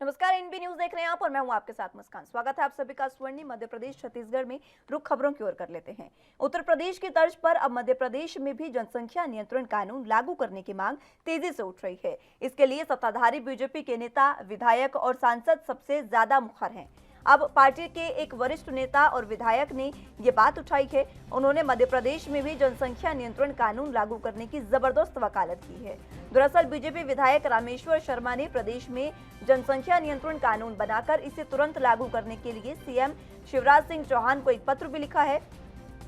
नमस्कार, NB news देख रहे हैं आप और मैं हूं आपके साथ मुस्कान। स्वागत है आप सभी का स्वर्णिम मध्य प्रदेश छत्तीसगढ़ में। रुख खबरों की ओर कर लेते हैं। उत्तर प्रदेश की तर्ज पर अब मध्य प्रदेश में भी जनसंख्या नियंत्रण कानून लागू करने की मांग तेजी से उठ रही है। इसके लिए सत्ताधारी बीजेपी के नेता, विधायक और सांसद सबसे ज्यादा मुखर हैं। अब पार्टी के एक वरिष्ठ नेता और विधायक ने ये बात उठाई है। उन्होंने मध्य प्रदेश में भी जनसंख्या नियंत्रण कानून लागू करने की जबरदस्त वकालत की है। दरअसल बीजेपी विधायक रामेश्वर शर्मा ने प्रदेश में जनसंख्या नियंत्रण कानून बनाकर इसे तुरंत लागू करने के लिए सीएम शिवराज सिंह चौहान को एक पत्र भी लिखा है।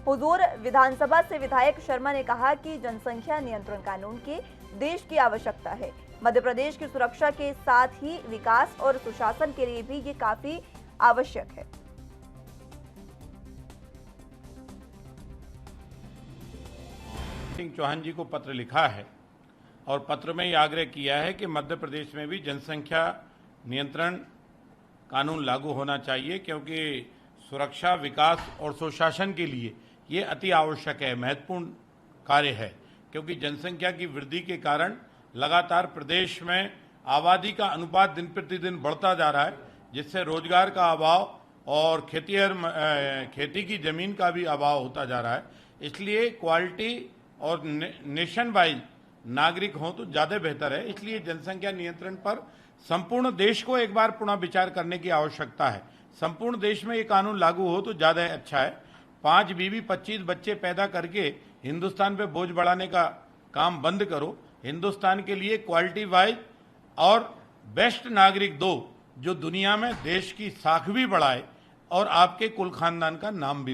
हुजूर विधानसभा से विधायक शर्मा ने कहा कि जनसंख्या नियंत्रण कानून के देश की आवश्यकता है। मध्य प्रदेश की सुरक्षा के साथ ही विकास और सुशासन के लिए भी ये काफी आवश्यक है। सिंह चौहान जी को पत्र लिखा है और पत्र में ये आग्रह किया है कि मध्य प्रदेश में भी जनसंख्या नियंत्रण कानून लागू होना चाहिए, क्योंकि सुरक्षा, विकास और सुशासन के लिए ये अति आवश्यक है, महत्वपूर्ण कार्य है। क्योंकि जनसंख्या की वृद्धि के कारण लगातार प्रदेश में आबादी का अनुपात दिन प्रतिदिन बढ़ता जा रहा है, जिससे रोजगार का अभाव और खेती की जमीन का भी अभाव होता जा रहा है। इसलिए क्वालिटी और नेशन वाइज नागरिक हों तो ज़्यादा बेहतर है। इसलिए जनसंख्या नियंत्रण पर संपूर्ण देश को एक बार पुनः विचार करने की आवश्यकता है। संपूर्ण देश में ये कानून लागू हो तो ज़्यादा अच्छा है। 5 बीवी 25 बच्चे पैदा करके हिंदुस्तान पे बोझ बढ़ाने का काम बंद करो। हिंदुस्तान के लिए क्वालिटी वाइज और बेस्ट नागरिक दो, जो दुनिया में देश की साख भी बढ़ाए और आपके कुल खानदान का नाम भी।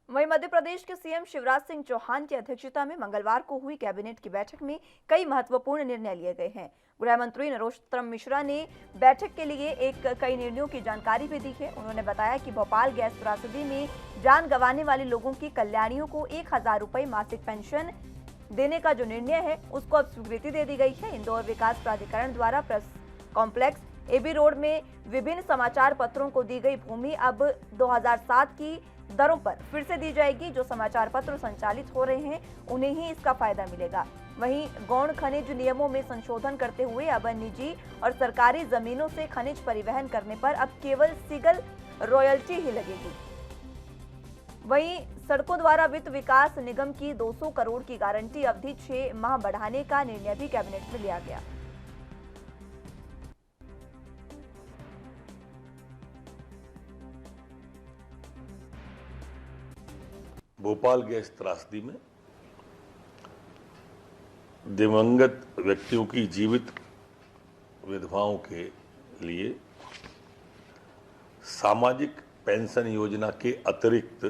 वहीं मध्य प्रदेश के सीएम शिवराज सिंह चौहान की अध्यक्षता में मंगलवार को हुई कैबिनेट की बैठक में कई महत्वपूर्ण निर्णय लिए गए हैं। गृह मंत्री नरोत्तम मिश्रा ने बैठक के लिए कई निर्णयों की जानकारी भी दी है। उन्होंने बताया कि भोपाल गैस त्रासदी में जान गंवाने वाले लोगों की कल्याणियों को 1000 रुपये मासिक पेंशन देने का जो निर्णय है उसको अब स्वीकृति दे दी गई है। इंदौर विकास प्राधिकरण द्वारा प्रेस कॉम्प्लेक्स, एबी रोड में विभिन्न समाचार पत्रों को दी गई भूमि अब 2007 की दरों पर फिर से दी जाएगी। जो समाचार पत्र संचालित हो रहे हैं उन्हें ही इसका फायदा मिलेगा। वहीं गौण खनिज नियमों में संशोधन करते हुए अब निजी और सरकारी जमीनों से खनिज परिवहन करने पर अब केवल सिंगल रॉयल्टी ही लगेगी। वहीं सड़कों द्वारा वित्त विकास निगम की 200 करोड़ की गारंटी अवधि 6 माह बढ़ाने का निर्णय भी कैबिनेट में लिया गया। भोपाल गैस त्रासदी में दिवंगत व्यक्तियों की जीवित विधवाओं के लिए सामाजिक पेंशन योजना के अतिरिक्त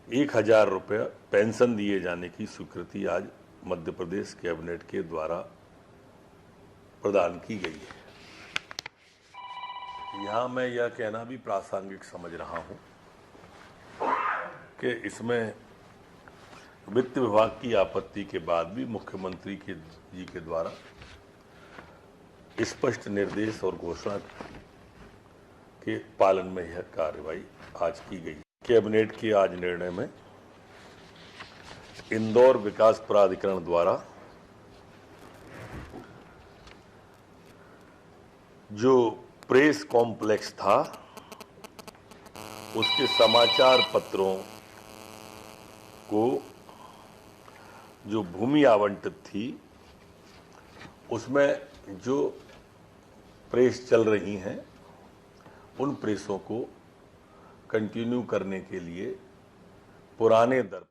1000 रुपये पेंशन दिए जाने की स्वीकृति आज मध्य प्रदेश कैबिनेट के द्वारा प्रदान की गई है। यहाँ मैं यह कहना भी प्रासंगिक समझ रहा हूँ कि इसमें वित्त विभाग की आपत्ति के बाद भी मुख्यमंत्री जी के द्वारा स्पष्ट निर्देश और घोषणा के पालन में यह कार्रवाई आज की गई। कैबिनेट के आज निर्णय में इंदौर विकास प्राधिकरण द्वारा जो प्रेस कॉम्प्लेक्स था उसके समाचार पत्रों को जो भूमि आवंटित थी उसमें जो प्रेस चल रही हैं उन प्रेसों को कंटिन्यू करने के लिए पुराने दर।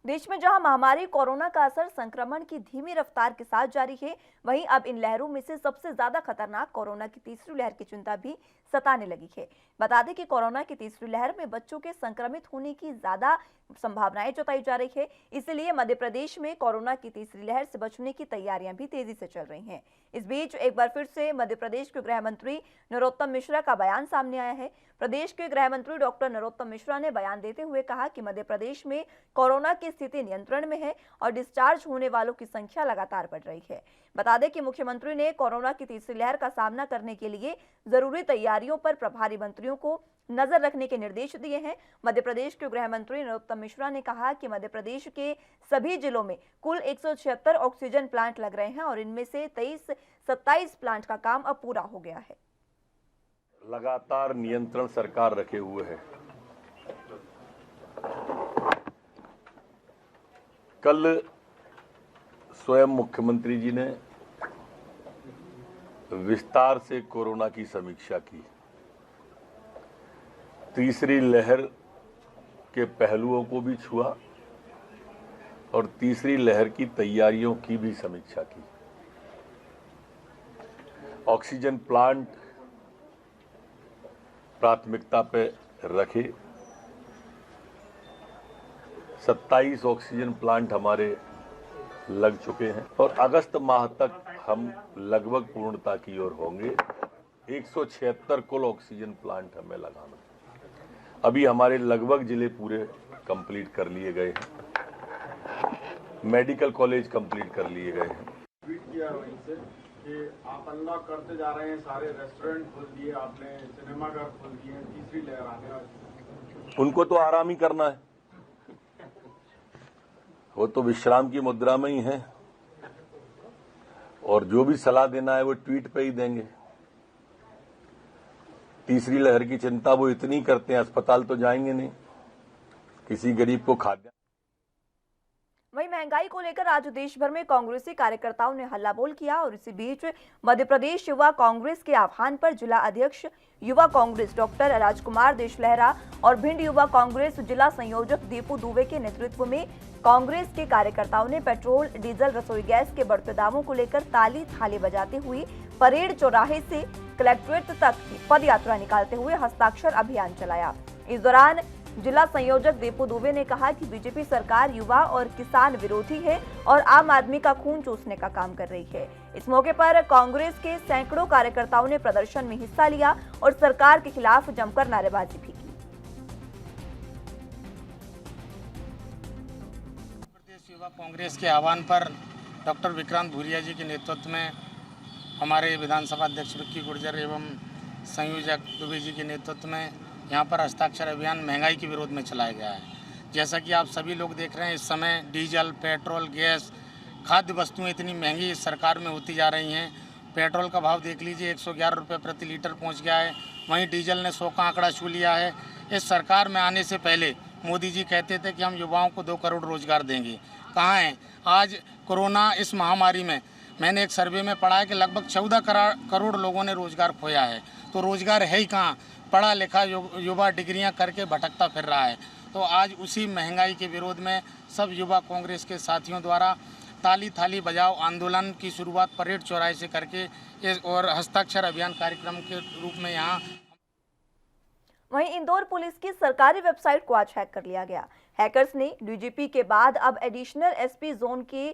देश में जहां महामारी कोरोना का असर संक्रमण की धीमी रफ्तार के साथ जारी है, वहीं अब इन लहरों में से सबसे ज्यादा खतरनाक कोरोना की तीसरी लहर की चिंता भी सताने लगी है। बता दें कि कोरोना की तीसरी लहर में बच्चों के संक्रमित होने की ज्यादा संभावनाएं जताई जा रही है। इसलिए मध्य प्रदेश में कोरोना की तीसरी लहर से बचने की तैयारियां भी तेजी से चल रही हैं। इस बीच एक बार फिर से मध्य प्रदेश के गृह मंत्री नरोत्तम मिश्रा का बयान सामने आया है। प्रदेश के गृह मंत्री डॉक्टर नरोत्तम मिश्रा ने बयान देते हुए कहा कि मध्य प्रदेश में कोरोना की स्थिति नियंत्रण में है और डिस्चार्ज होने वालों की संख्या लगातार बढ़ रही है। बता दें कि मुख्यमंत्री ने कोरोना की तीसरी लहर का सामना करने के लिए जरूरी तैयारियों पर प्रभारी मंत्रियों को नजर रखने के निर्देश दिए हैं। मध्य प्रदेश के गृह मंत्री नरोत्तम मिश्रा ने कहा कि मध्य प्रदेश के सभी जिलों में कुल 176 ऑक्सीजन प्लांट लग रहे हैं और इनमें से 27 प्लांट का काम अब पूरा हो गया है। लगातार नियंत्रण सरकार रखे हुए है। कल स्वयं मुख्यमंत्री जी ने विस्तार से कोरोना की समीक्षा की। तीसरी लहर के पहलुओं को भी छुआ और तीसरी लहर की तैयारियों की भी समीक्षा की। ऑक्सीजन प्लांट प्राथमिकता पे रखे। 27 ऑक्सीजन प्लांट हमारे लग चुके हैं और अगस्त माह तक हम लगभग पूर्णता की ओर होंगे। 176 कुल ऑक्सीजन प्लांट हमें लगाना। अभी हमारे लगभग जिले पूरे कंप्लीट कर लिए गए हैं। मेडिकल कॉलेज कंप्लीट कर लिए गए हैं। ट्वीट किया वहीं से कि आप अनलॉक करते जा रहे हैं, सारे रेस्टोरेंट खोल दिए आपने, सिनेमाघर खोल दिए हैं, तीसरी लहर आने वाली। उनको तो आराम ही करना है, वो तो विश्राम की मुद्रा में ही है और जो भी सलाह देना है वो ट्वीट पे ही देंगे। तीसरी लहर की चिंता वो इतनी करते हैं, अस्पताल तो जाएंगे नहीं, किसी गरीब को खाद्य। वहीं महंगाई को लेकर आज देश भर में कांग्रेसी कार्यकर्ताओं ने हल्ला बोल किया और इसी बीच मध्य प्रदेश युवा कांग्रेस के आह्वान पर जिला अध्यक्ष युवा कांग्रेस डॉक्टर राजकुमार देशलहरा और भिंड युवा कांग्रेस जिला संयोजक दीपू दुबे के नेतृत्व में कांग्रेस के कार्यकर्ताओं ने पेट्रोल, डीजल, रसोई गैस के बढ़ते दामों को लेकर ताली थाली बजाते हुए परेड चौराहे से कलेक्ट्रेट तक पद यात्रा निकालते हुए हस्ताक्षर अभियान चलाया। इस दौरान जिला संयोजक दीपू दुबे ने कहा कि बीजेपी सरकार युवा और किसान विरोधी है और आम आदमी का खून चूसने का काम कर रही है। इस मौके पर कांग्रेस के सैकड़ों कार्यकर्ताओं ने प्रदर्शन में हिस्सा लिया और सरकार के खिलाफ जमकर नारेबाजी भी की। प्रदेश युवा कांग्रेस के आह्वान पर डॉक्टर विक्रांत भूरिया जी के नेतृत्व में हमारे विधानसभा अध्यक्ष विक्की गुर्जर एवं संयोजक दुबे जी के नेतृत्व में यहाँ पर हस्ताक्षर अभियान महंगाई के विरोध में चलाया गया है। जैसा कि आप सभी लोग देख रहे हैं, इस समय डीजल, पेट्रोल, गैस, खाद्य वस्तुएं इतनी महंगी इस सरकार में होती जा रही हैं। पेट्रोल का भाव देख लीजिए, 111 रुपये प्रति लीटर पहुँच गया है। वहीं डीजल ने 100 का आंकड़ा छू लिया है। इस सरकार में आने से पहले मोदी जी कहते थे कि हम युवाओं को 2 करोड़ रोजगार देंगे। कहाँ हैं आज? कोरोना इस महामारी में मैंने एक सर्वे में पढ़ा है कि लगभग 14 करोड़ लोगों ने रोजगार खोया है। तो रोजगार है ही कहाँ? पढ़ा लिखा युवा डिग्रियां करके भटकता फिर रहा है। तो आज उसी महंगाई के विरोध में सब युवा कांग्रेस के साथियों द्वारा ताली थाली बजाओ आंदोलन की शुरुआत परेड चौराहे से करके और हस्ताक्षर अभियान कार्यक्रम के रूप में यहाँ। वहीं इंदौर पुलिस की सरकारी वेबसाइट को आज हैक कर लिया गया। हैकर्स ने डीजीपी के बाद अब एडिशनल एसपी जोन के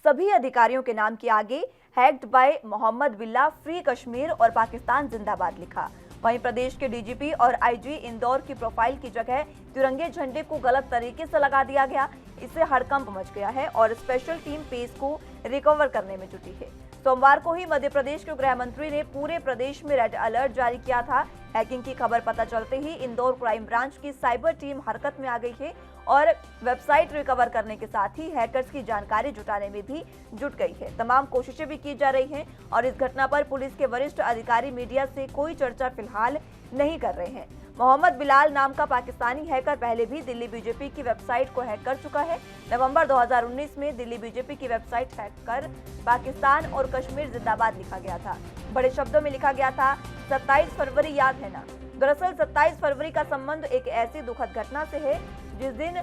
सभी अधिकारियों के नाम के आगे हैक्ड बाय मोहम्मद बिल्ला, फ्री कश्मीर और पाकिस्तान जिंदाबाद लिखा। वहीं प्रदेश के डीजीपी और आईजी इंदौर की प्रोफाइल की जगह तिरंगे झंडे को गलत तरीके से लगा दिया गया। इससे हड़कंप मच गया है और स्पेशल टीम पेज को रिकवर करने में जुटी है। सोमवार को ही मध्य प्रदेश के गृह मंत्री ने पूरे प्रदेश में रेड अलर्ट जारी किया था। हैकिंग की खबर पता चलते ही इंदौर क्राइम ब्रांच की साइबर टीम हरकत में आ गई है और वेबसाइट रिकवर करने के साथ ही हैकर्स की जानकारी जुटाने में भी जुट गई है। तमाम कोशिशें भी की जा रही हैं और इस घटना पर पुलिस के वरिष्ठ अधिकारी मीडिया से कोई चर्चा फिलहाल नहीं कर रहे हैं। मोहम्मद बिलाल नाम का पाकिस्तानी हैकर पहले भी दिल्ली बीजेपी की वेबसाइट को हैक कर चुका है। नवंबर 2019 में दिल्ली बीजेपी की वेबसाइट हैक कर पाकिस्तान और कश्मीर जिंदाबाद लिखा गया था। बड़े शब्दों में लिखा गया था 27 फरवरी याद है ना। दरअसल 27 फरवरी का संबंध एक ऐसी दुखद घटना से है जिस दिन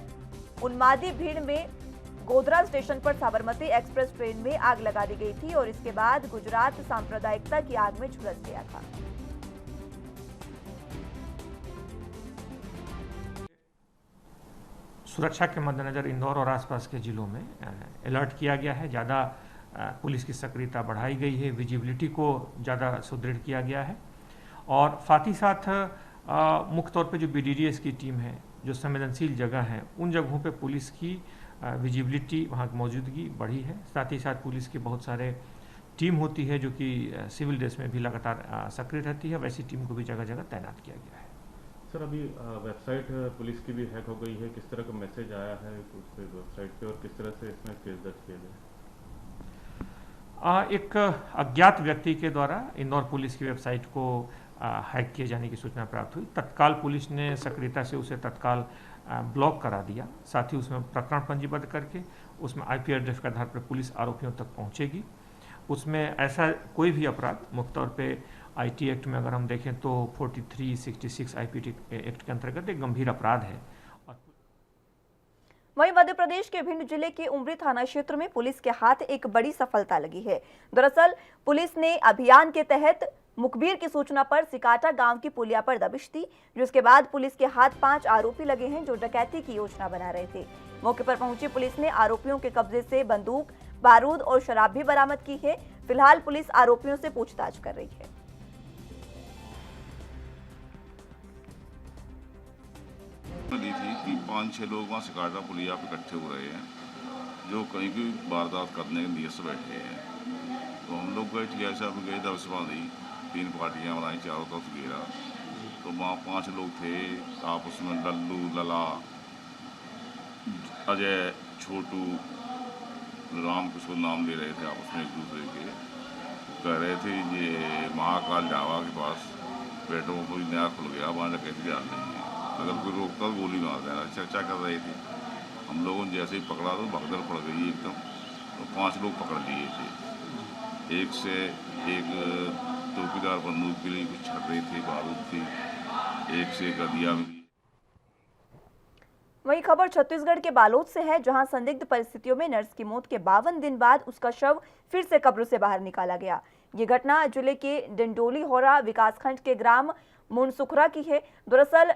उन्मादी भीड़ में गोधरा स्टेशन पर साबरमती एक्सप्रेस ट्रेन में आग लगा दी गई थी और इसके बाद गुजरात सांप्रदायिकता की आग में झुलस गया था। सुरक्षा के मद्देनजर इंदौर और आसपास के जिलों में अलर्ट किया गया है। ज़्यादा पुलिस की सक्रियता बढ़ाई गई है, विजिबिलिटी को ज़्यादा सुदृढ़ किया गया है और साथ ही साथ मुख्य तौर पे जो बीडीडीएस की टीम है, जो संवेदनशील जगह हैं, उन जगहों पे पुलिस की विजिबिलिटी, वहाँ की मौजूदगी बढ़ी है। साथ ही साथ पुलिस की बहुत सारे टीम होती है जो कि सिविल ड्रेस में भी लगातार सक्रिय रहती है, वैसी टीम को भी जगह जगह तैनात किया गया है। सर अभी वेबसाइट पुलिस की भी हैक हो गई है, किस तरह का मैसेज आया है उस वेबसाइट पे और किस तरह से इसमें केस दर्ज किया गया? एक अज्ञात व्यक्ति के द्वारा इंदौर पुलिस की वेबसाइट को हैक किए जाने की सूचना प्राप्त हुई। तत्काल पुलिस ने सक्रियता से उसे तत्काल ब्लॉक करा दिया। साथ ही उसमें प्रकरण पंजीबद्ध करके उसमें आईपी एड्रेस के आधार पर पुलिस आरोपियों तक पहुंचेगी। उसमें ऐसा कोई भी अपराध मुख्य तौर पे आईटी एक्ट में अगर हम देखें तो 4366 आईपी एक्ट के अंतर्गत एक गंभीर अपराध है। वहीं मध्य प्रदेश के भिंड जिले के उमरी थाना क्षेत्र में पुलिस के हाथ एक बड़ी सफलता लगी है। दरअसल पुलिस ने अभियान के तहत मुखबिर की सूचना पर सिकाटा गांव की पुलिया पर दबिश दी, जिसके बाद पुलिस के हाथ 5 आरोपी लगे हैं जो डकैती की योजना बना रहे थे। मौके पर पहुंची पुलिस ने आरोपियों के कब्जे से बंदूक, बारूद और शराब भी बरामद की है। फिलहाल पुलिस आरोपियों से पूछताछ कर रही है। दी थी कि 5-6 लोग वहाँ सिकाटा पुलिया पे इकट्ठे हो रहे हैं जो कहीं भी वारदात करने के लिए से बैठे हैं। तो हम लोग गए टीआई साहब गए, दबिश बांधी, 3 पार्टियाँ बनाई, चारों तरफ घेरा। तो वहाँ 5 लोग थे, आपस में लल्लू, लला, अजय, छोटू, राम कुछ नाम ले रहे थे आपस में एक दूसरे के। कह रहे थे ये महाकाल जावा के पास पेटों में कोई नया खुल गया, वहाँ डकैती डाल नहीं है, अगर कोई रोकता तो गोली मार देना। चर्चा कर रहे थे। हम लोगों ने जैसे ही पकड़ा तो भगदड़ पड़ गई एकदम। तो 5 लोग पकड़ लिए थे। एक से एक चौकीदार बंदूक के लिए कुछ छर्रे थे, बारूद थी, एक से एक अदिया मिली। वहीं खबर छत्तीसगढ़ के बालोद से है, जहां संदिग्ध परिस्थितियों में नर्स की मौत के 52 दिन बाद उसका शव फिर से कब्र से बाहर निकाला गया। ये घटना जिले के डंडोली होरा विकासखंड के ग्राम मुनसुखरा की है। दरअसल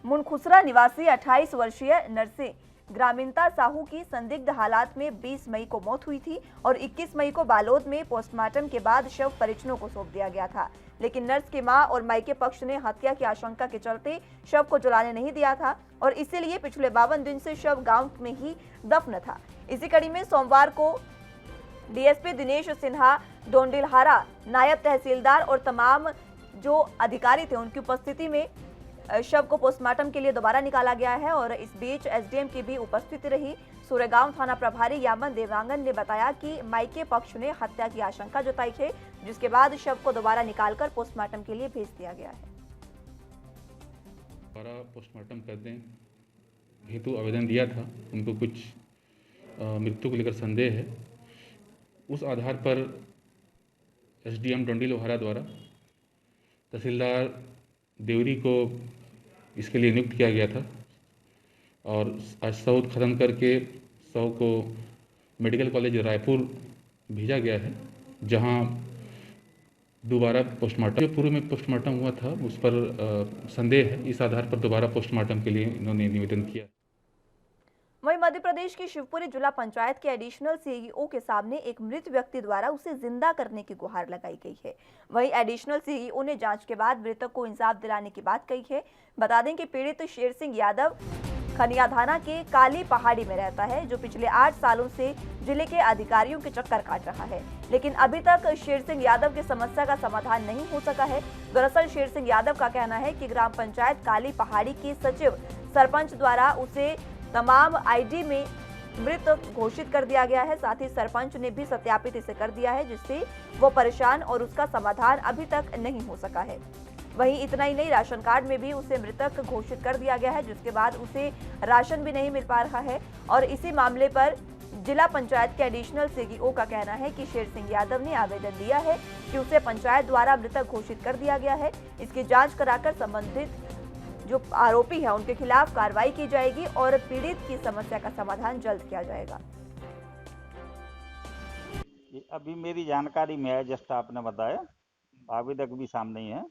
मुनखुसरा निवासी 28 वर्षीय नर्से ग्रामीणता साहू की संदिग्ध हालात में 20 मई को मौत हुई थी और 21 मई को बालोद में पोस्टमार्टम के बाद शव परिजनों को सौंप दिया गया था। लेकिन नर्स की मां और मायके पक्ष ने हत्या की आशंका के चलते शव को जलाने नहीं दिया था और इसीलिए पिछले 52 दिन से शव गांव में ही दफन था। इसी कड़ी में सोमवार को डीएसपी दिनेश सिन्हा, डोंडिलहारा नायब तहसीलदार और तमाम जो अधिकारी थे उनकी उपस्थिति में शव को पोस्टमार्टम के लिए दोबारा निकाला गया है। और इस बीच एसडीएम की भी उपस्थिति रही। सूर्यगांव थाना प्रभारी यामन देवांगन ने बताया कि मायके पक्ष ने हत्या की आशंका जताई है, जिसके बाद शव को दोबारा निकालकर पोस्टमार्टम के लिए भेज दिया गया है। दोबारा पोस्टमार्टम करने हेतु आवेदन दिया था। उनको कुछ मृत्यु को लेकर संदेह है। उस आधार पर एसडीएम डोंडी लोहारा द्वारा तहसीलदार देवरी को इसके लिए नियुक्त किया गया था और आज शव ख़त्म करके शव को मेडिकल कॉलेज रायपुर भेजा गया है, जहां दोबारा पोस्टमार्टम, जो पूर्व में पोस्टमार्टम हुआ था उस पर संदेह है। इस आधार पर दोबारा पोस्टमार्टम के लिए इन्होंने निवेदन किया। वहीं मध्य प्रदेश की शिवपुरी जिला पंचायत के एडिशनल सीईओ के सामने एक मृत व्यक्ति द्वारा उसे जिंदा करने की गुहार लगाई गई है। वहीं एडिशनल सीईओ ने जांच के बाद मृतक को इंसाफ दिलाने की बात कही है। बता दें कि पीड़ित शेर सिंह यादव खनियाधाना के काली पहाड़ी में रहता है, जो पिछले 8 सालों से जिले के अधिकारियों के चक्कर काट रहा है, लेकिन अभी तक शेर सिंह यादव की समस्या का समाधान नहीं हो सका है। दरअसल शेर सिंह यादव का कहना है कि ग्राम पंचायत काली पहाड़ी की सचिव सरपंच द्वारा उसे तमाम आईडी में मृत घोषित कर दिया गया है। साथ ही सरपंच ने भी सत्यापित इसे कर दिया है, जिससे वो परेशान और उसका समाधान अभी तक नहीं हो सका है। वहीं इतना ही नहीं, राशन कार्ड में भी उसे मृतक घोषित कर दिया गया है, जिसके बाद उसे राशन भी नहीं मिल पा रहा है। और इसी मामले पर जिला पंचायत के एडिशनल सीईओ का कहना है कि शेर सिंह यादव ने आवेदन दिया है कि उसे पंचायत द्वारा मृतक घोषित कर दिया गया है। इसकी जांच कराकर संबंधित जो आरोपी है उनके खिलाफ कार्रवाई की जाएगी और पीड़ित की समस्या का समाधान जल्द किया जाएगा। अभी मेरी जानकारी में है, जस्ट आपने बताया, आवेदक भी सामने ही है।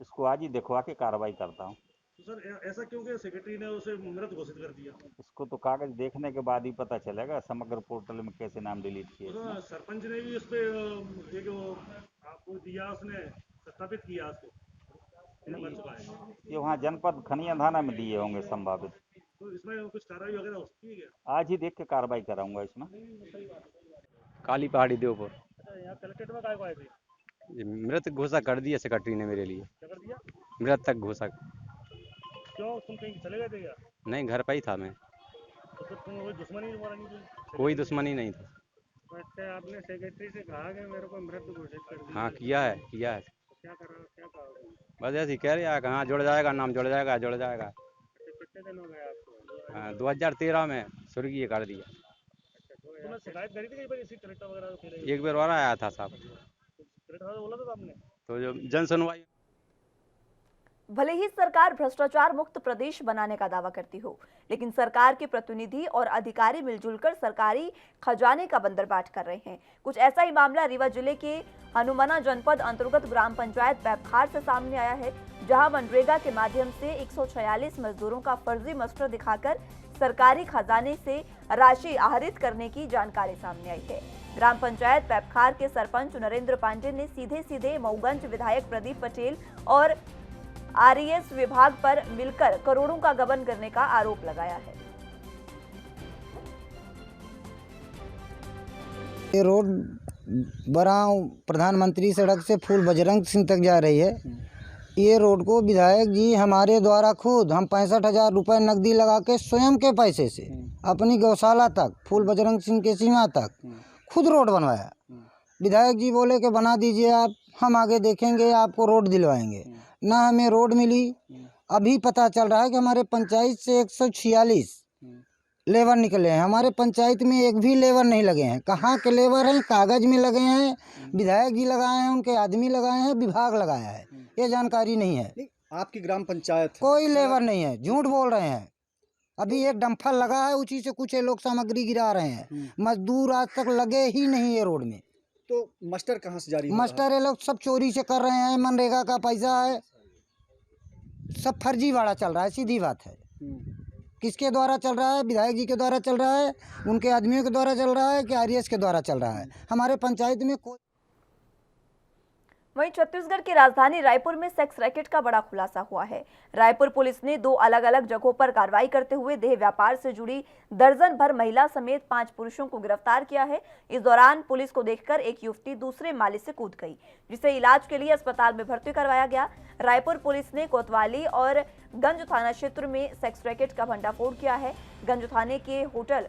इसको आज ही दिखवा के कार्रवाई करता हूँ। तो सर ऐसा क्यों कि सेक्रेटरी ने उसे मृत घोषित कर दिया? इसको तो कागज देखने के बाद ही पता चलेगा समग्र पोर्टल में कैसे नाम डिलीट किए। तो सरपंच ने भी उस पे एक आपको दिया, उसने सत्यापित किया उसको। ये वहाँ जनपद खनियाधाना में दिए होंगे संभावित। तो इसमें कुछ कार्रवाई वगैरह हो सकती है क्या? आज ही देख के कार्रवाई कराऊंगा इसमें। काली पहाड़ी देवपुर। यहाँ कलेक्ट्रेट में काय को आए थे? मृत घोषणा कर दिया सेक्रेटरी ने मेरे लिए। क्या कर दिया? मृतक घोषक। क्यों, तुम कहीं चले गए थे क्या? नहीं, घर पर ही था मैं। तो फिर तुम कोई दुश्मनी तुम्हारा नहीं थी? कोई दुश्मनी नहीं था। अच्छा, आपने सेक्रेटरी से कहा कि मेरे को मृत घोषित कर दिया? हाँ, किया है। क्या कहा? बस ऐसे ही कह रहा है, कहाँ जुड़ जाएगा, नाम जुड़ जाएगा। अच्छा, कितने दिन हो गए आपको? 2013 में स्वर्गीय कर दिया। तुमने शिकायत करी थी कहीं पर इसी कलेक्टर वगैरह के लिए? एक बार और आया था साहब, कलेक्टर साहब से बोला था आपने? तो जो जन सुनवाई। भले ही सरकार भ्रष्टाचार मुक्त प्रदेश बनाने का दावा करती हो, लेकिन सरकार के प्रतिनिधि और अधिकारी मिलजुल कर सरकारी खजाने का बंदरबाट कर रहे हैं। कुछ ऐसा ही मामला रीवा जिले के हनुमाना जनपद अंतर्गत ग्राम पंचायत पैपखार से सामने आया है, जहां मनरेगा के माध्यम से 146 मजदूरों का फर्जी मस्टर दिखाकर सरकारी खजाने से राशि आहरित करने की जानकारी सामने आई है। ग्राम पंचायत पैपखार के सरपंच नरेंद्र पांडे ने सीधे मऊगंज विधायक प्रदीप पटेल और आरईएस विभाग पर मिलकर करोड़ों का गबन करने का आरोप लगाया है। ये रोड बराव प्रधानमंत्री सड़क से फूल बजरंग सिंह तक जा रही है। ये रोड को विधायक जी हमारे द्वारा खुद हम 65,000 रुपये नकदी लगा के स्वयं के पैसे से अपनी गौशाला तक फूल बजरंग सिंह के सीमा तक खुद रोड बनवाया। विधायक जी बोले कि बना दीजिए आप, हम आगे देखेंगे, आपको रोड दिलवाएंगे। ना हमें रोड मिली। अभी पता चल रहा है कि हमारे पंचायत से 146 लेबर निकले हैं। हमारे पंचायत में एक भी लेबर नहीं लगे हैं। कहाँ के लेबर हैं? कागज में लगे हैं, विधायक जी लगाए हैं, उनके आदमी लगाए हैं, विभाग लगाया है, ये जानकारी नहीं है। आपकी ग्राम पंचायत कोई लेबर नहीं है, झूठ बोल रहे हैं। अभी एक डंपर लगा है, उसी से कुछ लोग सामग्री गिरा रहे हैं। मजदूर आज तक लगे ही नहीं है रोड में। तो मास्टर कहाँ से जारी? मास्टर ये लोग सब चोरी से कर रहे हैं। मनरेगा का पैसा है, सब फर्जीवाड़ा चल रहा है, सीधी बात है। किसके द्वारा चल रहा है? विधायक जी के द्वारा चल रहा है, उनके आदमियों के द्वारा चल रहा है कि आरईएस के द्वारा चल रहा है? हमारे पंचायत में कोई। वहीं छत्तीसगढ़ की राजधानी रायपुर में सेक्स रैकेट का बड़ा खुलासा हुआ है। रायपुर पुलिस ने 2 अलग-अलग जगहों पर कार्रवाई करते हुए देह व्यापार से जुड़ी दर्जन भर महिला समेत 5 पुरुषों को गिरफ्तार किया है। इस दौरान पुलिस को देखकर एक युवती दूसरे माले से कूद गई, जिसे इलाज के लिए अस्पताल में भर्ती करवाया गया। रायपुर पुलिस ने कोतवाली और गंज थाना क्षेत्र में सेक्स रैकेट का भंडाफोड़ किया है। गंज थाने के होटल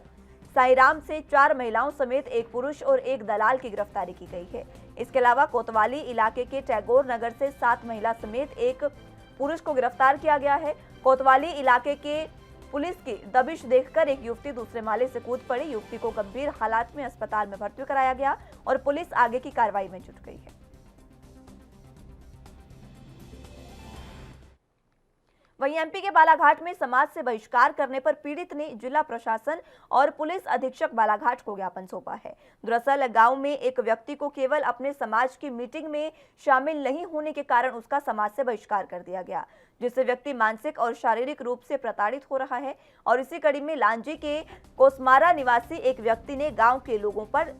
साईराम से 4 महिलाओं समेत 1 पुरुष और 1 दलाल की गिरफ्तारी की गई है। इसके अलावा कोतवाली इलाके के टैगोर नगर से 7 महिला समेत 1 पुरुष को गिरफ्तार किया गया है। कोतवाली इलाके के पुलिस की दबिश देखकर एक युवती दूसरे माले से कूद पड़ी। युवती को गंभीर हालात में अस्पताल में भर्ती कराया गया और पुलिस आगे की कार्रवाई में जुट गई है। वहीं एमपी के बालाघाट में समाज से बहिष्कार करने पर पीड़ित ने जिला प्रशासन और पुलिस अधीक्षक बालाघाट को ज्ञापन सौंपा है। दरअसल गांव में एक व्यक्ति को केवल अपने समाज की मीटिंग में शामिल नहीं होने के कारण उसका समाज से बहिष्कार कर दिया गया, जिससे व्यक्ति मानसिक और शारीरिक रूप से प्रताड़ित हो रहा है। और इसी कड़ी में लांजी के कोसमारा निवासी एक व्यक्ति ने गाँव के लोगों पर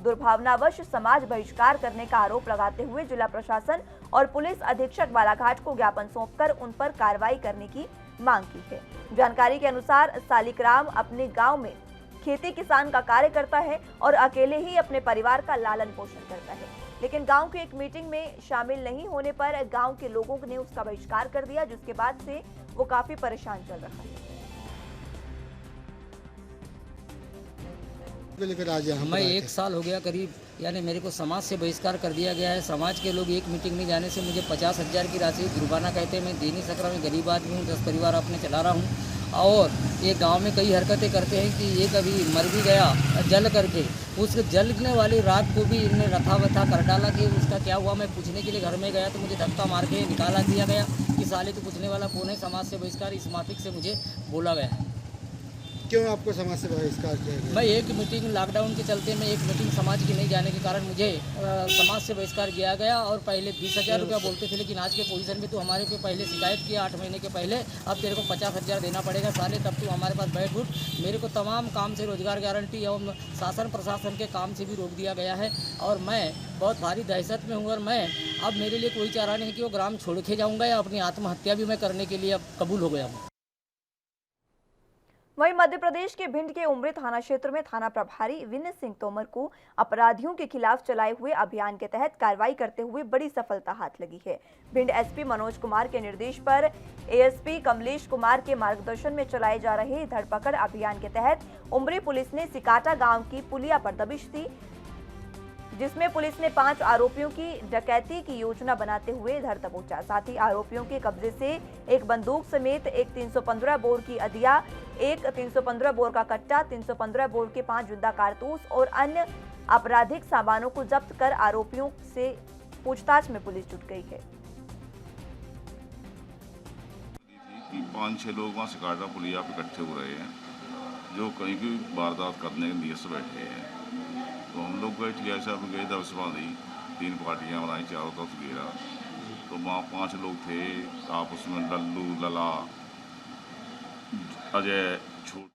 दुर्भावनावश समाज बहिष्कार करने का आरोप लगाते हुए जिला प्रशासन और पुलिस अधीक्षक बालाघाट को ज्ञापन सौंपकर उन पर कार्रवाई करने की मांग की है। जानकारी के अनुसार सालिकराम अपने गांव में खेती किसान का कार्य करता है और अकेले ही अपने परिवार का लालन पोषण करता है, लेकिन गांव की एक मीटिंग में शामिल नहीं होने पर गांव के लोगों ने उसका बहिष्कार कर दिया, जिसके बाद से वो काफी परेशान चल रहा है। मैं 1 साल हो गया करीब, यानी मेरे को समाज से बहिष्कार कर दिया गया है। समाज के लोग एक मीटिंग में जाने से मुझे 50,000 की राशि जुर्माना कहते हैं। मैं दे नहीं सक रहा, मैं गरीब आदमी हूँ, 10 परिवार अपने चला रहा हूँ। और ये गांव में कई हरकतें करते हैं कि ये कभी मर भी गया जल करके, उस जलने वाली राख को भी इनने रथा वथा कर डाला कि उसका क्या हुआ। मैं पूछने के लिए घर में गया तो मुझे धक्का मार के निकाला दिया गया कि साले तो पूछने वाला कौन है। समाज से बहिष्कार इस माफिक से मुझे बोला गया है। क्यों आपको समाज से बहिष्कार किया गया? मैं एक मीटिंग लॉकडाउन के चलते मैं एक मीटिंग समाज की नहीं जाने के कारण मुझे समाज से बहिष्कार किया गया। और पहले 20,000 रुपया बोलते थे, लेकिन आज के पोजीशन में तो हमारे को पहले शिकायत किया 8 महीने के पहले, अब तेरे को 50,000 देना पड़ेगा साले, तब तू हमारे पास बैठ उठ। मेरे को तमाम काम से रोजगार गारंटी और शासन प्रशासन के काम से भी रोक दिया गया है और मैं बहुत भारी दहशत में हूँ। और मैं अब मेरे लिए कोई चारा नहीं कि वो ग्राम छोड़ के जाऊँगा या अपनी आत्महत्या भी मैं करने के लिए अब कबूल हो गया हूँ। वहीं मध्य प्रदेश के भिंड के उमरी थाना क्षेत्र में थाना प्रभारी विनय सिंह तोमर को अपराधियों के खिलाफ चलाए हुए अभियान के तहत कार्रवाई करते हुए बड़ी सफलता हाथ लगी है। भिंड एसपी मनोज कुमार के निर्देश पर एएसपी कमलेश कुमार के मार्गदर्शन में चलाए जा रहे धरपकड़ अभियान के तहत उमरी पुलिस ने सिकाटा गांव की पुलिया पर दबिश दी, जिसमें पुलिस ने 5 आरोपियों की डकैती की योजना बनाते हुए धर दबोचा। साथ ही आरोपियों के कब्जे से एक बंदूक समेत एक 315 बोर की अदिया, एक 315 बोर का कट्टा, 315 बोर के 5 जिंदा कारतूस और अन्य आपराधिक सामानों को जब्त कर आरोपियों से पूछताछ में पुलिस जुट गई है। 5-6 लोग वहाँ सिकाटा पुलिया पे इकट्ठे हो रहे हैं, जो कहीं की वारदात करने के नीयत से बैठे हैं। तो हम लोग गए टी आई साहब गए, दबिश बांधी, 3 पार्टियाँ बनाई, चारों तरफ घेरा। तो वहाँ 5 लोग थे, आपस में लल्लू, लला, अजय, छोट।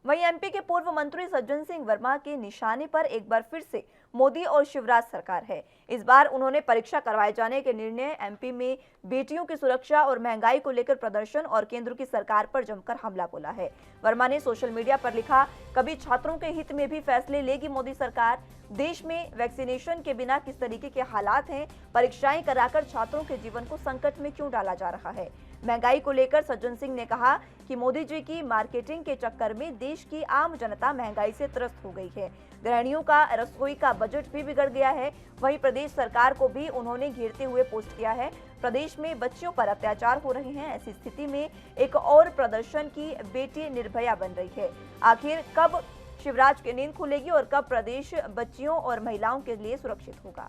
वहीं एमपी के पूर्व मंत्री सज्जन सिंह वर्मा के निशाने पर एक बार फिर से मोदी और शिवराज सरकार है। इस बार उन्होंने परीक्षा करवाए जाने के निर्णय, एमपी में बेटियों की सुरक्षा और महंगाई को लेकर प्रदर्शन और केंद्र की सरकार पर जमकर हमला बोला है। वर्मा ने सोशल मीडिया पर लिखा, कभी छात्रों के हित में भी फैसले लेगी मोदी सरकार। देश में वैक्सीनेशन के बिना किस तरीके के हालात हैं, परीक्षाएं कराकर छात्रों के जीवन को संकट में क्यों डाला जा रहा है। महंगाई को लेकर सज्जन सिंह ने कहा कि मोदी जी की मार्केटिंग के चक्कर में देश की आम जनता महंगाई से त्रस्त हो गई है। गृहिणियों का रसोई का बजट भी बिगड़ गया है। वहीं प्रदेश सरकार को भी उन्होंने घेरते हुए पोस्ट किया है, प्रदेश में बच्चियों पर अत्याचार हो रहे हैं। ऐसी स्थिति में एक और प्रदर्शन की बेटी निर्भया बन रही है। आखिर कब शिवराज की नींद खुलेगी और कब प्रदेश बच्चियों और महिलाओं के लिए सुरक्षित होगा।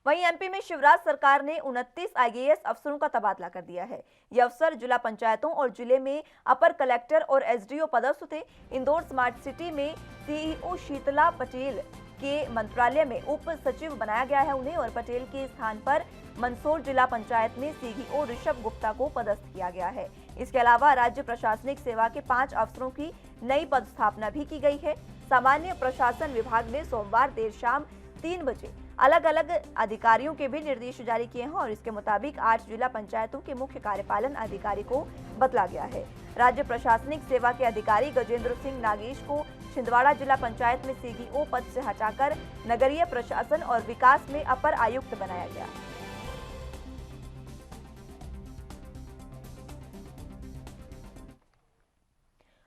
वहीं एमपी में शिवराज सरकार ने 29 आईएएस अफसरों का तबादला कर दिया है। ये अफसर जिला पंचायतों और जिले में अपर कलेक्टर और एसडीओ पदस्थ थे। इंदौर स्मार्ट सिटी में सीईओ शीतला पटेल के मंत्रालय में उप सचिव बनाया गया है उन्हें, और पटेल के स्थान पर मंदसौर जिला पंचायत में सीईओ ऋषभ गुप्ता को पदस्थ किया गया है। इसके अलावा राज्य प्रशासनिक सेवा के 5 अफसरों की नई पदस्थापना भी की गई है। सामान्य प्रशासन विभाग ने सोमवार देर शाम 3 बजे अलग अलग अधिकारियों के भी निर्देश जारी किए हैं और इसके मुताबिक 8 जिला पंचायतों के मुख्य कार्यपालन अधिकारी को बदला गया है। राज्य प्रशासनिक सेवा के अधिकारी गजेंद्र सिंह नागेश को छिंदवाड़ा जिला पंचायत में सीईओ पद से हटाकर नगरीय प्रशासन और विकास में अपर आयुक्त बनाया गया।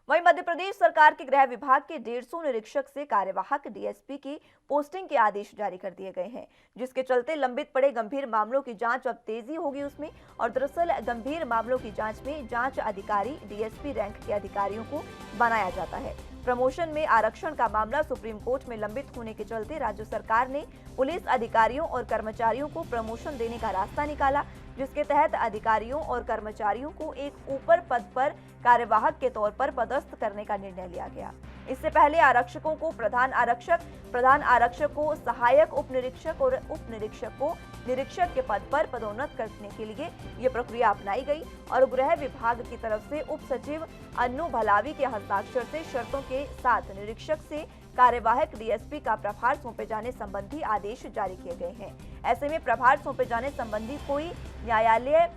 वहीं मध्य प्रदेश सरकार के गृह विभाग के 150 निरीक्षक से कार्यवाहक डीएसपी की पोस्टिंग के आदेश जारी कर दिए गए हैं, जिसके चलते लंबित पड़े गंभीर मामलों की जांच अब तेजी होगी उसमें। और दरअसल गंभीर मामलों की जांच में जांच अधिकारी डीएसपी रैंक के अधिकारियों को बनाया जाता है। प्रमोशन में आरक्षण का मामला सुप्रीम कोर्ट में लंबित होने के चलते राज्य सरकार ने पुलिस अधिकारियों और कर्मचारियों को प्रमोशन देने का रास्ता निकाला, जिसके तहत अधिकारियों और कर्मचारियों को एक ऊपर पद पर कार्यवाहक के तौर पर पदस्थ करने का निर्णय लिया गया। इससे पहले आरक्षकों को प्रधान आरक्षक को सहायक उप निरीक्षक और उप निरीक्षक को निरीक्षक के पद पर पदोन्नत करने के लिए ये प्रक्रिया अपनाई गई और गृह विभाग की तरफ से उप सचिव अन्नू भलावी के हस्ताक्षर से शर्तों के साथ निरीक्षक से कार्यवाहक डीएसपी का प्रभार सौंपे जाने संबंधी आदेश जारी किए गए हैं। ऐसे में प्रभार सौंपे जाने संबंधी कोई न्यायालय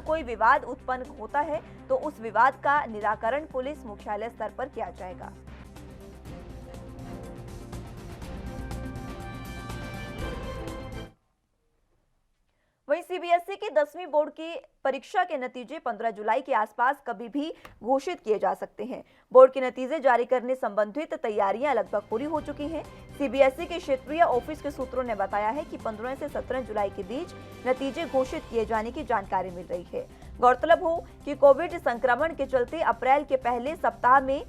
कोई विवाद उत्पन्न होता है तो उस विवाद का निराकरण पुलिस मुख्यालय स्तर पर किया जाएगा। वहीं सीबीएसई की 10वीं बोर्ड की परीक्षा के नतीजे 15 जुलाई के आसपास कभी भी घोषित किए जा सकते हैं। बोर्ड के नतीजे जारी करने संबंधित तैयारियां लगभग पूरी हो चुकी हैं। सीबीएसई के क्षेत्रीय ऑफिस के सूत्रों ने बताया है कि 15 से 17 जुलाई के बीच नतीजे घोषित किए जाने की जानकारी मिल रही है। गौरतलब हो कि कोविड संक्रमण के चलते अप्रैल के पहले सप्ताह में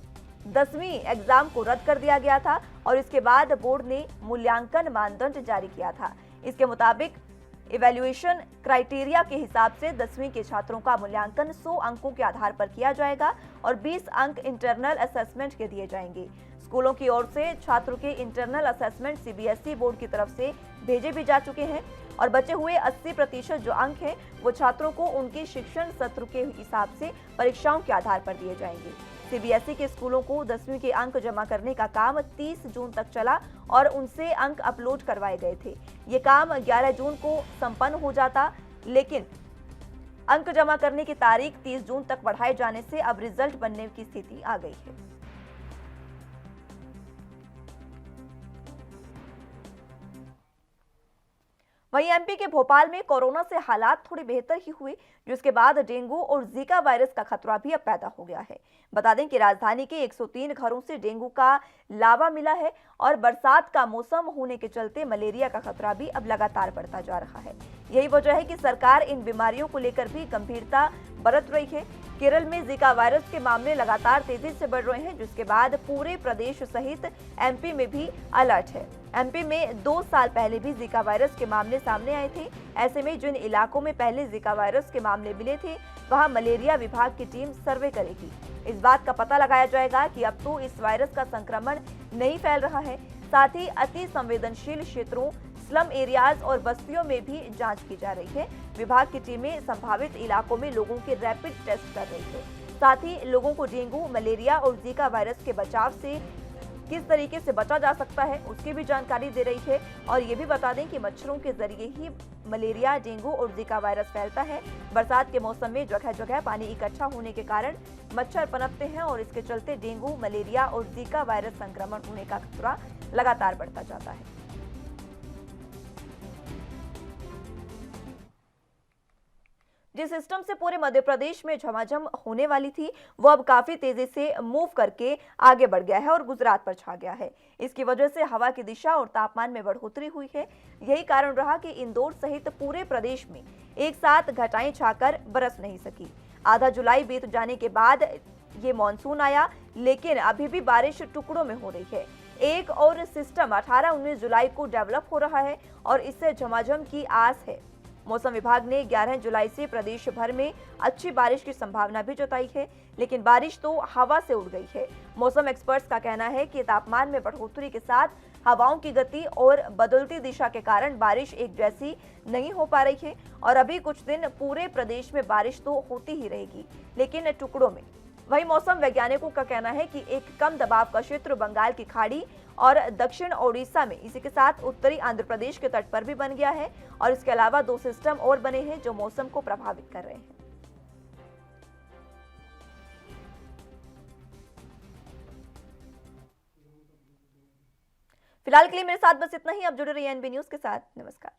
10वीं एग्जाम को रद्द कर दिया गया था और इसके बाद बोर्ड ने मूल्यांकन मानदंड जारी किया था। इसके मुताबिक इवैल्यूएशन क्राइटेरिया के हिसाब से 10वीं के छात्रों का मूल्यांकन 100 अंकों के आधार पर किया जाएगा और 20 अंक इंटरनल असेसमेंट के दिए जाएंगे। स्कूलों की ओर से छात्रों के इंटरनल असेसमेंट सीबीएसई बोर्ड की तरफ से भेजे भी जा चुके हैं और बचे हुए 80% जो अंक हैं वो छात्रों को उनके शिक्षण सत्र के हिसाब से परीक्षाओं के आधार पर दिए जाएंगे। सीबीएसई के स्कूलों को 10वीं के अंक जमा करने का काम 30 जून तक चला और उनसे अंक अपलोड करवाए गए थे। ये काम 11 जून को संपन्न हो जाता, लेकिन अंक जमा करने की तारीख 30 जून तक बढ़ाए जाने से अब रिजल्ट बनने की स्थिति आ गई है। वहीं एमपी के भोपाल में कोरोना से हालात थोड़ी बेहतर ही हुए, जिसके बाद डेंगू और जीका वायरस का खतरा भी अब पैदा हो गया है। बता दें कि राजधानी के 103 घरों से डेंगू का लावा मिला है और बरसात का मौसम होने के चलते मलेरिया का खतरा भी अब लगातार बढ़ता जा रहा है। यही वजह है कि सरकार इन बीमारियों को लेकर भी गंभीरता बरत रही है। केरल में जीका वायरस के मामले लगातार तेजी से बढ़ रहे हैं, जिसके बाद पूरे प्रदेश सहित एमपी में भी अलर्ट है। एमपी में 2 साल पहले भी जीका वायरस के मामले सामने आए थे। ऐसे में जिन इलाकों में पहले जीका वायरस के मामले मिले थे, वहां मलेरिया विभाग की टीम सर्वे करेगी। इस बात का पता लगाया जाएगा कि अब तो इस वायरस का संक्रमण नहीं फैल रहा है। साथ ही अति संवेदनशील क्षेत्रों, स्लम एरियाज और बस्तियों में भी जांच की जा रही है। विभाग की टीमें संभावित इलाकों में लोगों के रैपिड टेस्ट कर रही है। साथ ही लोगों को डेंगू, मलेरिया और जीका वायरस के बचाव से किस तरीके से बचा जा सकता है उसकी भी जानकारी दे रही है। और ये भी बता दें कि मच्छरों के जरिए ही मलेरिया, डेंगू और जीका वायरस फैलता है। बरसात के मौसम में जगह जगह पानी इकट्ठा होने के कारण मच्छर पनपते हैं और इसके चलते डेंगू, मलेरिया और जीका वायरस संक्रमण होने का खतरा लगातार बढ़ता जाता है। जिस सिस्टम से पूरे मध्य प्रदेश में झमाझम होने वाली थी, वो अब काफी तेजी से मूव करके आगे बढ़ गया है और गुजरात पर छा गया है। इसकी वजह से हवा की दिशा और तापमान में बढ़ोतरी हुई है। यही कारण रहा कि इंदौर सहित पूरे प्रदेश में एक साथ घटाएं छाकर बरस नहीं सकी। आधा जुलाई बीत जाने के बाद ये मानसून आया, लेकिन अभी भी बारिश टुकड़ों में हो रही है। एक और सिस्टम 18-19 जुलाई को डेवलप हो रहा है और इससे झमाझम की आस है। मौसम विभाग ने 11 जुलाई से प्रदेश भर में अच्छी बारिश की संभावना भी जताई है, लेकिन बारिश तो हवा से उड़ गई है। मौसम एक्सपर्ट्स का कहना है कि तापमान में बढ़ोतरी के साथ हवाओं की गति और बदलती दिशा के कारण बारिश एक जैसी नहीं हो पा रही है और अभी कुछ दिन पूरे प्रदेश में बारिश तो होती ही रहेगी, लेकिन टुकड़ों में। वहीं मौसम वैज्ञानिकों का कहना है कि एक कम दबाव का क्षेत्र बंगाल की खाड़ी और दक्षिण ओडिशा में, इसी के साथ उत्तरी आंध्र प्रदेश के तट पर भी बन गया है और इसके अलावा 2 सिस्टम और बने हैं जो मौसम को प्रभावित कर रहे हैं। फिलहाल के लिए मेरे साथ बस इतना ही। अब जुड़े रहिए एनबी न्यूज के साथ। नमस्कार।